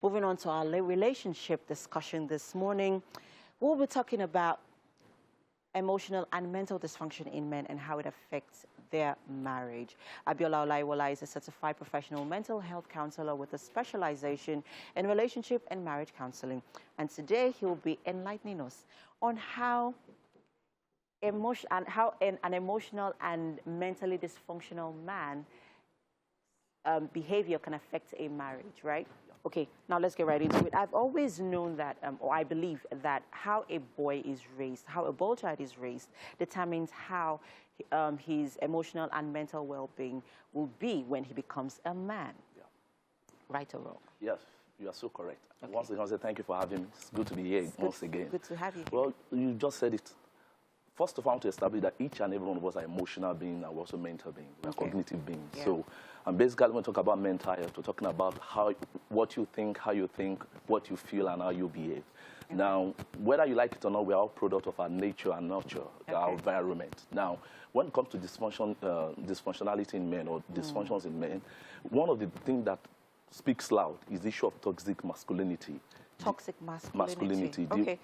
Moving on to our relationship discussion this morning, we'll be talking about emotional and mental dysfunction in men and how it affects their marriage. Abiola Olaiwola is a certified professional mental health counselor with a specialization in relationship and marriage counseling. And today he'll be enlightening us on how an emotional and mentally dysfunctional man behavior can affect a marriage, right? Okay, now let's get right into it. I've always known that, or I believe that how a boy is raised, how a boy child is raised, determines how his emotional and mental well-being will be when he becomes a man. Yeah. Right or wrong? Yes, you are so correct. Okay. Once again, I say thank you for having me. It's good to be here once again. Good to have you here. Well, you just said it. First of all, I want to establish that each and every one of us are emotional beings and we're also mental beings. We're cognitive beings. Yeah. So, and basically, when we talk about mental health, we're talking about what you think, how you think, what you feel, and how you behave. Okay. Now, whether you like it or not, we're all product of our nature and nurture, our environment. Now, when it comes to dysfunctionality in men or dysfunctions in men, one of the things that speaks loud is the issue of toxic masculinity. Toxic masculinity. Okay.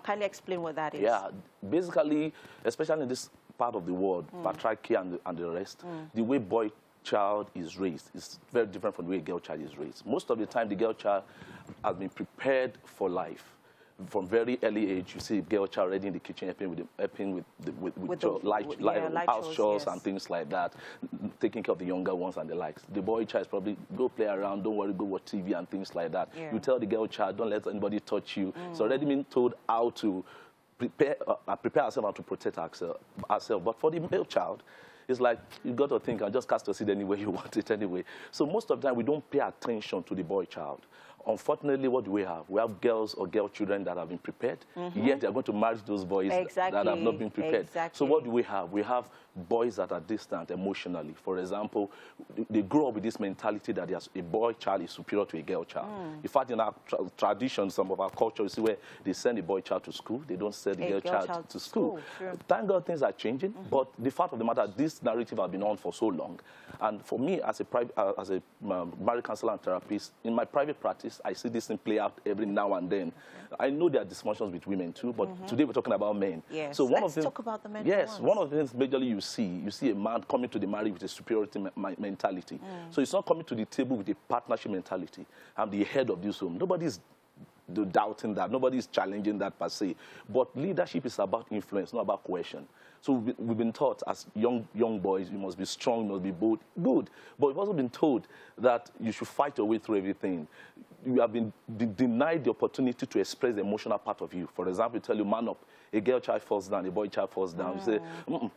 Kindly explain what that is. Yeah. Basically, especially in this part of the world, patriarchy and the rest, the way boy child is raised is very different from the way a girl child is raised. Most of the time, the girl child has been prepared for life. From very early age, you see a girl child already in the kitchen helping with house chores and things like that, taking care of the younger ones and the likes. The boy child is probably go play around, don't worry, go watch TV and things like that. Yeah. You tell the girl child, don't let anybody touch you. It's already been told how to prepare ourselves and to protect ourselves. But for the male child, it's like, you got to think, I'll just cast your seed anywhere you want it anyway. So most of the time, we don't pay attention to the boy child. Unfortunately, what do we have? We have girls or girl children that have been prepared, yet they're going to marry those boys that have not been prepared. So what do we have? We have boys that are distant emotionally. For example, they grow up with this mentality that a boy child is superior to a girl child. In fact, in our tradition, some of our culture, you see where they send a boy child to school, they don't send the girl child to school. Thank God things are changing, but the fact of the matter, this narrative has been on for so long. And for me, as a marriage counselor and therapist, in my private practice, I see this thing play out every now and then. I know there are dysfunctions with women too, but today we're talking about men. Yes. So Let's talk about the men. Yes, one of the things majorly you see a man coming to the marriage with a superiority mentality. So he's not coming to the table with a partnership mentality. I'm the head of this home. Nobody's doubting that. Nobody's challenging that per se. But leadership is about influence, not about coercion. So we've been taught as young boys, you must be strong, you must be bold. Good. But we've also been told that you should fight your way through everything. You have been denied the opportunity to express the emotional part of you. For example, you tell you, man up. A girl child falls down, a boy child falls down. You say,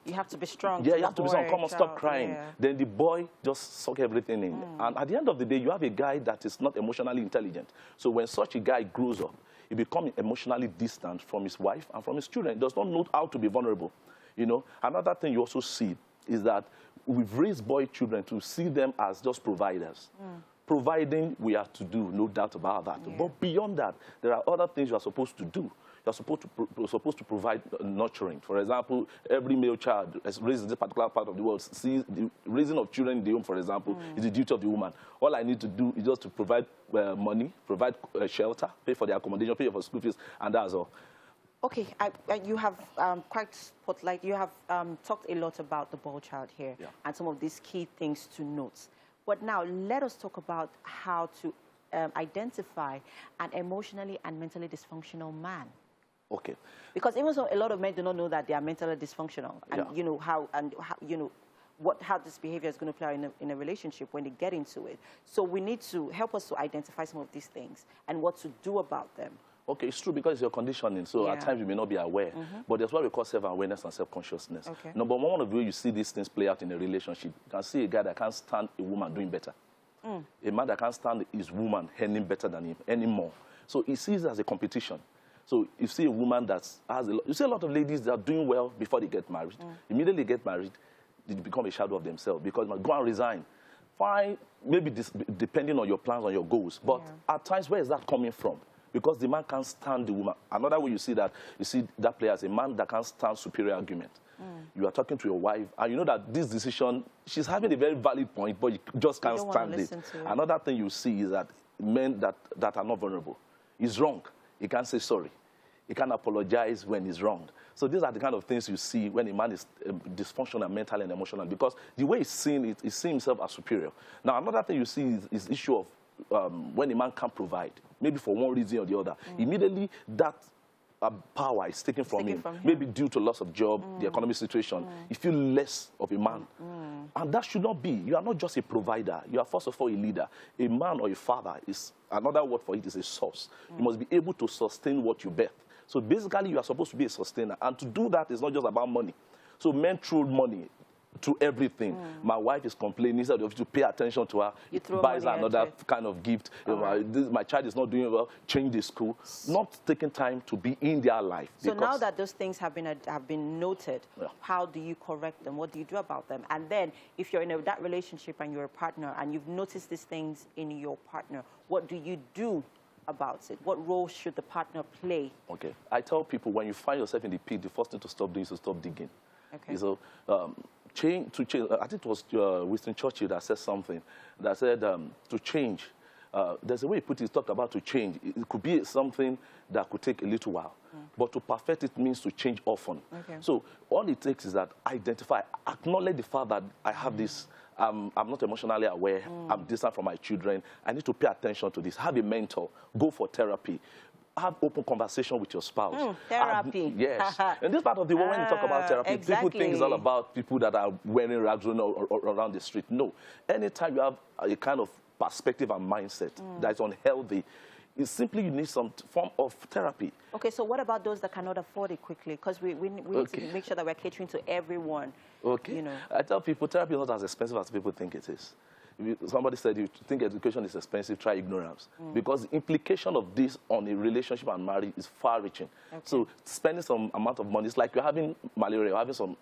you have to be strong. Yeah, you have to be strong. Come on, stop crying. Yeah. Then the boy just suck everything in. And at the end of the day, you have a guy that is not emotionally intelligent. So when such a guy grows up, he becomes emotionally distant from his wife and from his children. He does not know how to be vulnerable. You know, another thing you also see is that we've raised boy children to see them as just providers. Providing we have to do, no doubt about that. Yeah. But beyond that, there are other things you are supposed to do. You're supposed to provide nurturing. For example, every male child raised in this particular part of the world sees the raising of children in the home, for example, is the duty of the woman. All I need to do is just to provide money, provide shelter, pay for the accommodation, pay for school fees, and that's all. Okay, you have you have talked a lot about the boy child here and some of these key things to note. But now let us talk about how to identify an emotionally and mentally dysfunctional man. Okay. Because even so, a lot of men do not know that they are mentally dysfunctional, and you know how this behavior is going to play out in a relationship when they get into it. So we need to help us to identify some of these things and what to do about them. Okay, it's true because it's your conditioning. So at times you may not be aware. But that's what we call self-awareness and self-consciousness. Okay. Number one of the way you see these things play out in a relationship, you can see a guy that can't stand a woman doing better. A man that can't stand his woman earning better than him anymore. So he sees it as a competition. So you see a woman that has you see a lot of ladies that are doing well before they get married. Immediately get married, they become a shadow of themselves because they go and resign. Fine, maybe depending on your plans, on your goals. But at times, where is that coming from? Because the man can't stand the woman. Another way you see that player as a man that can't stand superior argument. You are talking to your wife, and you know that this decision, she's having a very valid point, but you just can't stand it. Another thing you see is that men that are not vulnerable. He's wrong. He can't say sorry. He can't apologize when he's wrong. So these are the kind of things you see when a man is dysfunctional mentally and emotionally, because the way he's seeing it, he's seeing himself as superior. Now, another thing you see is issue of when a man can't provide, maybe for one reason or the other. Immediately, that power is taken from him, maybe due to loss of job, the economic situation. You feel less of a man. And that should not be. You are not just a provider. You are, first of all, a leader. A man or a father is, another word for it is a source. You must be able to sustain what you birth. So basically, you are supposed to be a sustainer. And to do that is not just about money. So men throw money to everything. My wife is complaining, instead of to pay attention to her, buys her another kind of gift. My child is not doing well, change the school. Not taking time to be in their life. So now that those things have been noted, how do you correct them? What do you do about them? And then, if you're in that relationship and you're a partner and you've noticed these things in your partner, what do you do about it? What role should the partner play? Okay. I tell people, when you find yourself in the pit, the first thing to stop doing is to stop digging. Okay. So, change. I think it was Winston Churchill that said something that said to change. There's a way he put it. He talked about to change. It could be something that could take a little while, but to perfect it means to change often. Okay. So all it takes is that identify, acknowledge the fact that I have this. I'm not emotionally aware. I'm distant from my children. I need to pay attention to this. Have a mentor. Go for therapy. Have open conversation with your spouse. Therapy. Yes. In this part of the world, when you talk about therapy, people think it's all about people that are wearing rags around the street. No. Anytime you have a kind of perspective and mindset that is unhealthy, it's simply you need some form of therapy. Okay, so what about those that cannot afford it quickly? Because we need to make sure that we're catering to everyone. Okay. You know. I tell people therapy is not as expensive as people think it is. Somebody said, you think education is expensive, try ignorance. Because the implication of this on a relationship and marriage is far-reaching. Okay. So spending some amount of money, it's like you're having malaria, you're having some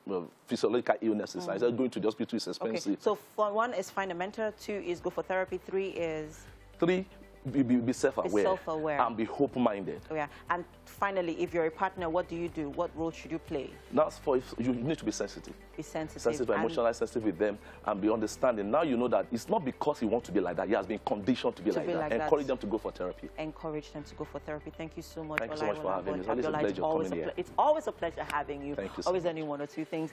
physiological illnesses. I said going to the hospital is expensive. Okay. So for 1 is find a mentor, 2 is go for therapy, 3 is? 3, be self-aware. Be self-aware. And be hope-minded. Oh, yeah. And finally, if you're a partner, what do you do? What role should you play? That's for, you need to be sensitive. Be sensitive. Sensitive, emotionally sensitive with them, and be understanding. Now you know that it's not because he wants to be like that. He has been conditioned to be like that. Encourage them to go for therapy. Encourage them to go for therapy. Thank you so much. Thank you so much for having me. It's always a pleasure coming here. It's always a pleasure having you. Thank you so always much. only 1 or 2 things.